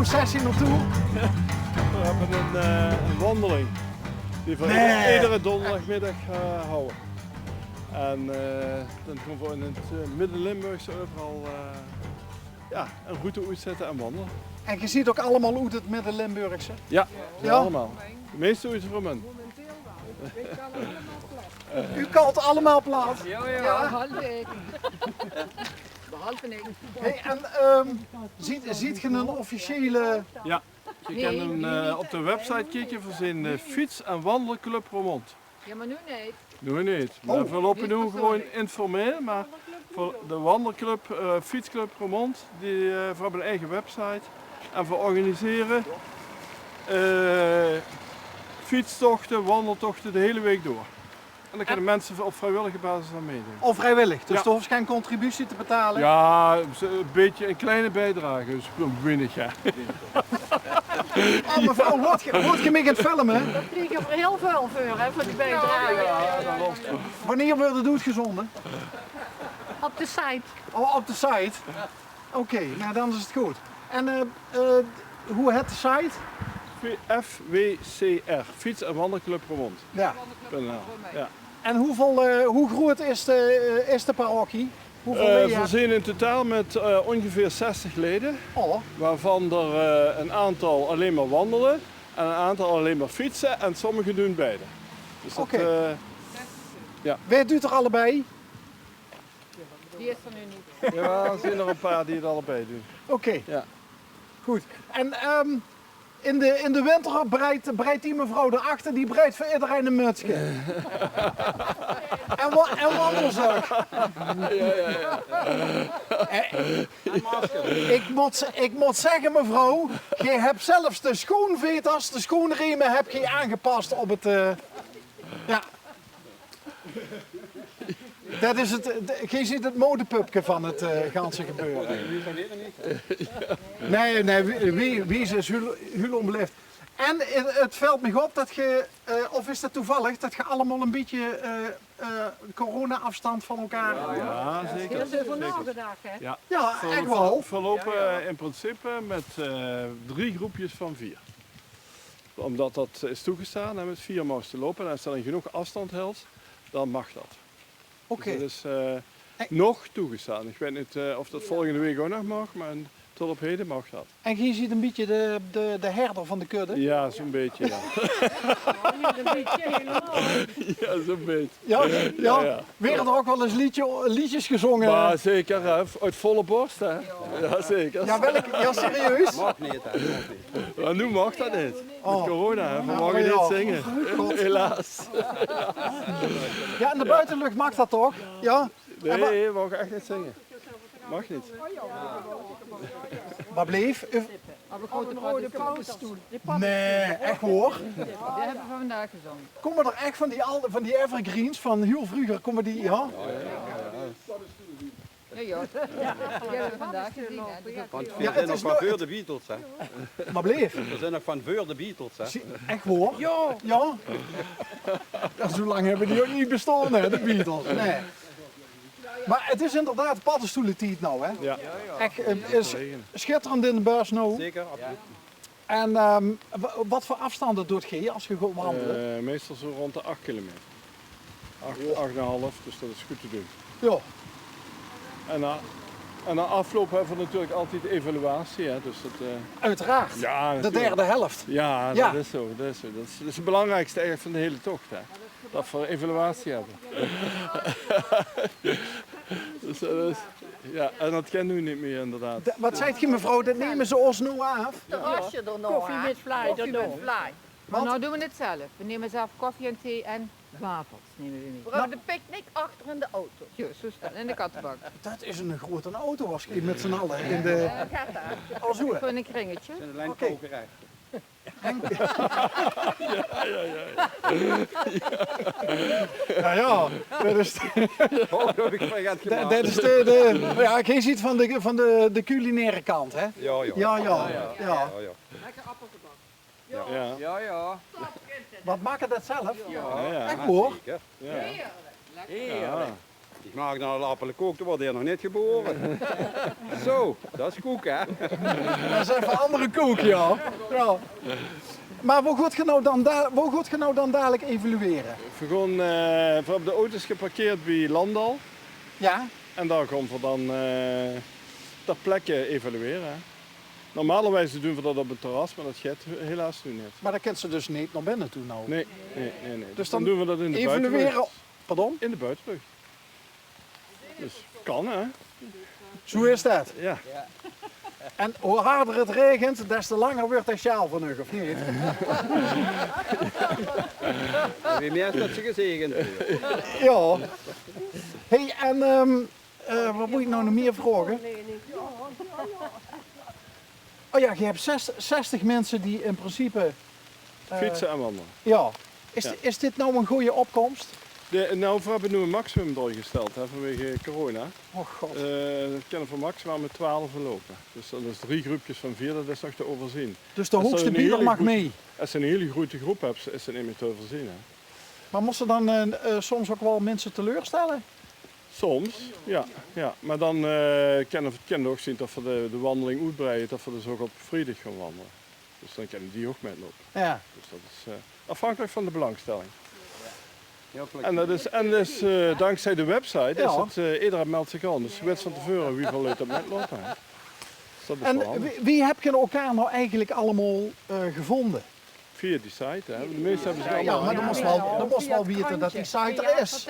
zo'n sessie naartoe? We hebben een wandeling die we iedere donderdagmiddag houden. En dan gaan we in het Midden-Limburgse overal een route uitzetten en wandelen. En je ziet ook allemaal uit het Midden-Limburgse? Ja, Ja? allemaal. De meeste uit van men. U kalt allemaal plaats? Ja, behalve ik. Behalve ik. Hey, en ziet je een officiële... Ja, je kan hem op de website kijken voor zijn fiets- en wandelclub Roermond. Ja, maar nu niet. Nu niet. Maar we lopen nu gewoon informeel, maar voor de wandelclub, fietsclub Roermond, die hebben een eigen website. En we organiseren fietstochten, wandeltochten de hele week door. En dan kunnen mensen op vrijwillige basis aan meedoen. Of vrijwillig, dus Ja. er hoeft geen contributie te betalen? Ja, een kleine bijdrage, dus weinig ja. Oh, mevrouw, hoort je mij gaan filmen? Daar vliegen we heel veel voor, hè, voor die bijdrage. Wanneer wordt het uitgezonden? Op de site. Oh, op de site? Oké, nou dan is het goed. En hoe heet de site? FWCR, Fiets- en Wandelclub Roermond. Ja. Ja. En hoe groot is de parochie? Hoeveel leden? We zijn in totaal met ongeveer 60 leden, Oh, waarvan er een aantal alleen maar wandelen en een aantal alleen maar fietsen en sommigen doen beide. Dus dat, Oké. Weet u er allebei? Die is er nu niet. ja, er zijn er een paar die het allebei doen. Oké. Ja. Goed. En in de winter breidt die mevrouw erachter, die breidt voor iedereen een mutsje. en wandelzak. Ik moet zeggen mevrouw, je hebt zelfs de schoenveters, de schoenriemen heb je aangepast op het... ja. Dat is het, je ziet het modepupje van het ganse gebeuren. Nee, wie is heel onbeleefd. En het valt me op dat je, of is dat toevallig, dat je allemaal een beetje corona-afstand van elkaar... Ja, zeker. Heel veel nagedacht, hè. Ja. Ja, echt wel. We lopen in principe met 3 groepjes van 4. Omdat dat is toegestaan en met 4 mogen te lopen en als je dan genoeg afstand houdt, dan mag dat. Oké. Dus dat is nog toegestaan. Ik weet niet of dat volgende week ook nog mag, maar tot op heden mag dat. En je ziet een beetje de herder van de kudde. Ja, zo'n beetje. Ja, Een beetje helemaal. ja zo'n beetje. Ja? Ja. Werden er ook wel eens liedjes gezongen? Maar zeker, hè, uit volle borst. Hè? Ja, zeker. Ja, ja, serieus? Mag niet, hè. Mag niet. Maar nu mag dat niet. Oh. Met corona, hè. We Ja, mogen ja. niet zingen. God. Helaas. Ja, in de buitenlucht mag dat toch? Ja? Nee, we mogen echt niet zingen. Mag niet. Wat bleef? Maar we rode pauwstoel. Nee, echt hoor. Die hebben we vandaag gezongen. Komen er echt van die evergreens van heel vroeger, komen die, ja? Ja, ja. Die hebben we vandaag gezien, hè. Dus dat- Want Ja, we het zijn nog is van nooit- voor de Beatles, hè. Maar bleef? We zijn nog van voor de Beatles, hè. Echt hoor? Ja. Ja? Ja, zo lang hebben die ook niet bestaan, hè, de Beatles. Nee. Maar het is inderdaad paddenstoelentijd nou, hè? Ja. Echt, het is schitterend in de beurs nou. Zeker, absoluut. En wat voor afstanden doet je als je gaat wandelen? Meestal zo rond de 8 kilometer. 8,5, dus dat is goed te doen. Ja. En na afloop hebben we natuurlijk altijd evaluatie. Hè, dus dat, Uiteraard. ja, De natuurlijk. derde helft. Ja, Ja. dat is zo. Dat is het belangrijkste eigenlijk van de hele tocht. Hè. Dat we evaluatie hebben. Ja, en dat kan nu niet meer inderdaad. Wat zei je mevrouw, dat nemen ze ons nu af? Terrasje er nog, Koffie hè. met vlaai Koffie er met nog. vlaai. Maar Want? nou doen we het zelf. We nemen zelf koffie en thee en wafels nemen we mee. We hebben de picknick achter in de auto. Ja, zo staan. In de kattenbak. Dat is een grote auto waarschijnlijk met z'n allen in de... Gaat daar. Al zo. Gewoon een kringetje. In de lijnkokerij. Ja, ja. Dat is, Oh, dat heb ik vergeten gemaakt. dat is ja, je ziet van de culinaire kant, hè? Ja, ja. Ja, ja. Ja, ja. Ja. Ja, ja. Wat maken dat zelf? Ja. Echt hoor. Zeker. Ja. Ja. Ik maak nou een appel kook, dan wordt hij nog niet geboren. Zo, dat is koek hè. Dat is even een andere koek, ja. Ja. Maar hoe gaat je nou dan dadelijk evalueren? We hebben de auto's geparkeerd bij Landal. Ja? En daar gaan we dan ter plekke evalueren. Hè. Normalerwijs doen we dat op het terras, maar dat gaat helaas nu niet. Maar dan kent ze dus niet naar binnen toe nou. Nee. Dus dan doen we dat in de evalueren. buitenlucht. Pardon? In de buitenlucht. Dus kan hè. Zo is dat. Ja. En hoe harder het regent, des te langer wordt dat sjaal van u, of niet? Wie meer is dat ze gezegend. Ja. Hey, en wat moet ik nou nog meer vragen? Oh ja, je hebt 60 mensen die in principe... Fietsen en wandelen. Ja. Ja. Is dit nou een goede opkomst? Nou, we hebben nu een maximum doorgesteld hè, vanwege corona. Oh god. Dat kunnen voor maximaal met 12 lopen. Dus dat is 3 groepjes van 4, dat is nog te overzien. Dus de Als hoogste er een bieder hele mag goed- mee. Als je een hele grote groep hebt, is het niet meer te overzien. Hè. Maar moesten dan soms ook wel mensen teleurstellen? Soms, ja. Maar dan kunnen we ook zien dat we de wandeling uitbreiden, dat we dus ook op vrijdag gaan wandelen. Dus dan kunnen die ook metlopen. Ja. Dus dat is afhankelijk van de belangstelling. Heel En dus dankzij de website Ja. is het, iedereen meldt zich aan. Dus je weet van tevoren wie veel uit dat metlopen. Hè. Dus dat is wel En handig. wie heb je elkaar nou eigenlijk allemaal gevonden? Via die site, hè. De meeste hebben zich Ja, allemaal maar dan moest wel weten dat die site er is.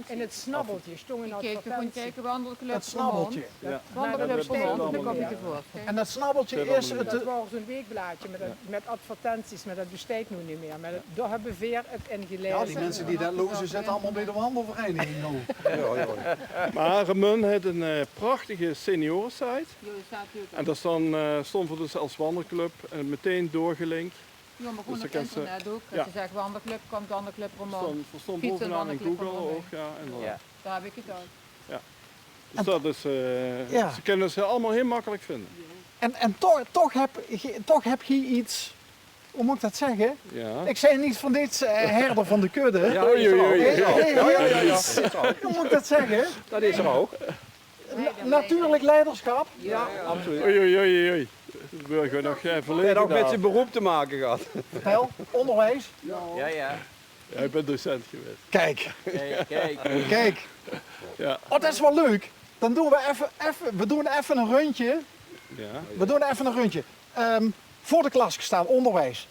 In het snabbeltje stond een Ik keek gewoon advertentie. kijken, wandelclub. Het snabbeltje. Ja. Wandelclub dat Roermond, bestaat dan kom je niet ervoor. En dat snabbeltje is Dat het... was zo'n weekblaadje met advertenties, maar dat bestaat nu niet meer. Maar daar hebben we weer het in gelezen. Ja, die mensen die dat lozen zitten allemaal bij de wandelvereniging nou. Maar Ramon heeft een prachtige seniorensite. Jullie staat hier ook. En daar stond we dus als wandelclub meteen doorgelinkt. Ja, maar gewoon Dus op dan kan ze- internet ook. Als ja. je zegt wandelclub, komt wandelclub Roermond. Stond Fietsen, bovenaan in wandelclub Google Roermond. ook. Ja, inderdaad. Daar heb ik het uit. Dus dat is, Ja. ze kunnen ze allemaal heel makkelijk vinden. En toch heb je iets... Hoe moet ik dat zeggen? Ja. Ik zei niet van dit herder van de kudde. Ja, dat is er ook. Hoe moet ik dat zeggen? Dat is er ook. Natuurlijk leiderschap. Ja, absoluut. Oei. Dat wil ik nog Hij verleden heeft ook met gedaan. zijn beroep te maken gehad. Vertel, onderwijs. Ja, ja. Ja, ik ben docent geweest. Kijk, Kijk. kijk. Ja. Oh, dat is wel leuk. Dan doen we we doen even een rondje. Ja. We doen even een rondje. Voor de klas gestaan, onderwijs.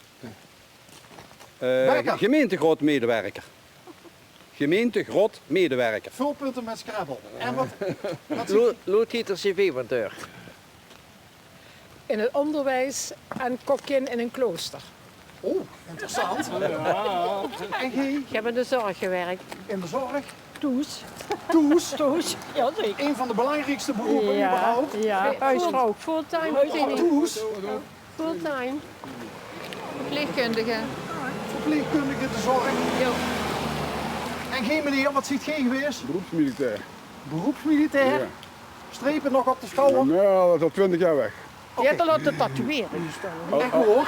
Werker. Gemeentegroot medewerker. Gemeentegroot medewerker. Vulpunten met Scrabble. En wat Loodgieter CV-monteur. In het onderwijs en kokkin in een klooster. oh, interessant. En G, Ik heb in de zorg gewerkt. in de zorg. Toes. Toes, Toes. Ja, zeker. een van de belangrijkste beroepen Ja, überhaupt. ja. Huisvrouw. Fulltime Oh, bediening. Toes, Fulltime. Verpleegkundige. verpleegkundige de zorg. En G, meneer, wat ziet G geweest? Beroepsmilitair. Beroepsmilitair. Ja. Strepen nog op de schouder. Nou, dat is al 20 jaar weg. Je hebt al laten tatoeëren. Echt hoor.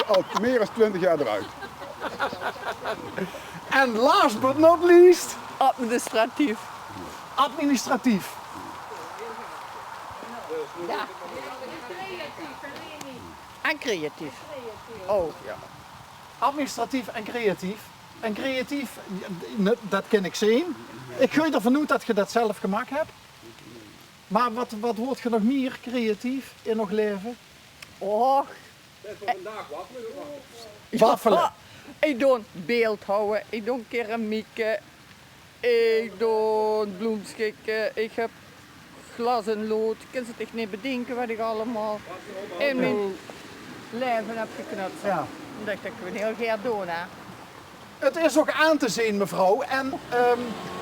Al meer dan 20 jaar eruit. En last but not least, Administratief. administratief. En creatief. Administratief en creatief. En creatief, dat ken ik zien. Ik ga ervan uit dat je dat zelf gemaakt hebt. Maar wat wordt je nog meer creatief in nog leven? Och, Waffelen. ik doe beeldhouden, ik doe keramieken, ik doe bloemschikken, ik heb glas en lood. Ik kan ze echt niet bedenken wat ik allemaal in mijn leven heb geknutseld. Ja. Dat ik het heel graag doe. Hè. Het is ook aan te zien, mevrouw. En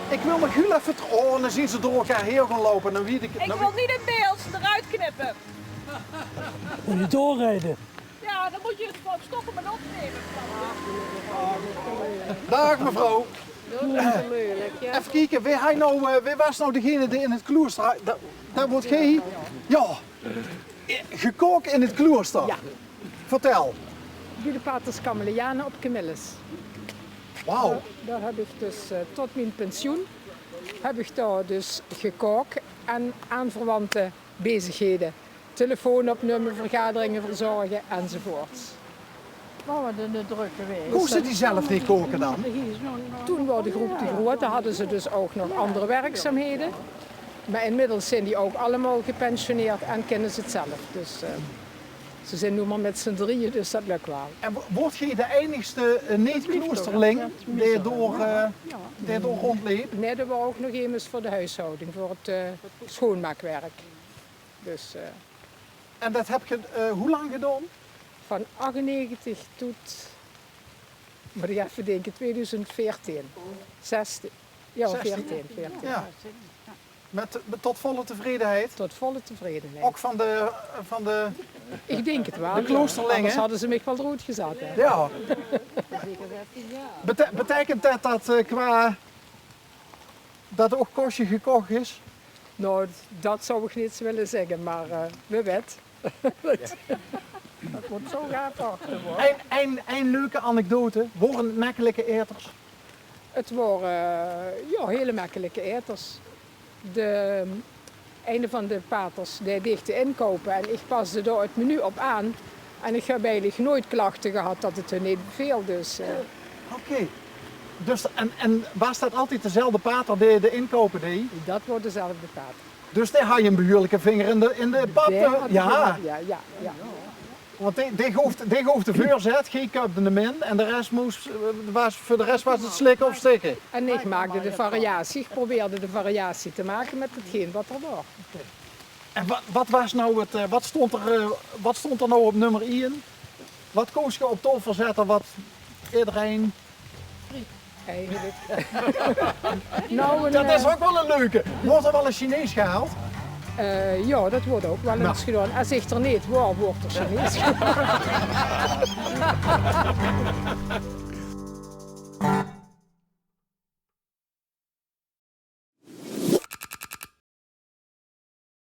ik wil nog heel even... Oh, dan zien ze door elkaar heel gaan lopen. Dan weet ik het. Ik wil niet in beeld eruit knippen. Moet je doorrijden? Ja, dan moet je het gewoon stoppen met opnemen. Dag mevrouw. Lelijk, ja. Even kijken, wie was nou degene die in het klooster... Dat wordt geen... Ja, gekookt in het klooster. Ja. Vertel. Bij de paters Kamelianen op Camillus. Wauw. Daar heb ik dus tot mijn pensioen heb ik daar dus gekookt en aanverwante bezigheden. Telefoon opnemen, vergaderingen verzorgen enzovoorts. Oh, wat een drukke week. Moesten die zelf niet koken dan? Toen was de groep te groot, dan hadden ze dus ook nog andere werkzaamheden. Maar inmiddels zijn die ook allemaal gepensioneerd en kennen ze het zelf. Dus ze zijn nu maar met z'n drieën, dus dat lukt wel. En word je de enigste niet-kloosterling die door rondleeft? Nee, dat was ook nog eens voor de huishouding, voor het schoonmaakwerk. Dus En dat heb je hoe lang gedaan? van 98 tot, moet ik even denken, 2014. 16. Ja, 16. 14. Ja. Met tot volle tevredenheid? Tot volle tevredenheid. Ook van de Ik denk het wel. de kloosterlingen? Anders hadden ze mij wel rood gezet. Hè. Ja. Betekent dat qua dat ook kostje gekocht is? Nou, dat zou ik niet willen zeggen, maar we weten. Dat wordt zo gaaf achter worden. Een leuke anekdote. Worden makkelijke eters? Het waren hele makkelijke eters. De ene van de paters die deed de inkopen en ik paste daar het menu op aan. En ik heb eigenlijk nooit klachten gehad dat het er niet beviel. Dus, Oké. Dus, en was dat altijd dezelfde pater die de inkopen deed? dat wordt dezelfde pater. Dus die had je een behoorlijke vinger in de pap. Die had Ja, ja. want die hoeft de voorzet, geen cup de min. En de rest voor de rest was het slikken of stikken. En ik maakte de variatie. Ik probeerde de variatie te maken met hetgeen wat er was. En wat was nou wat stond er nou op nummer 1? Wat koos je op tafel zetten wat iedereen... Eigenlijk. Nou, Dat is ook wel een leuke. Wordt er wel een Chinees gehaald? ja, dat wordt ook wel eens gedaan. Als ik er niet wou, wordt er Chinees gedaan.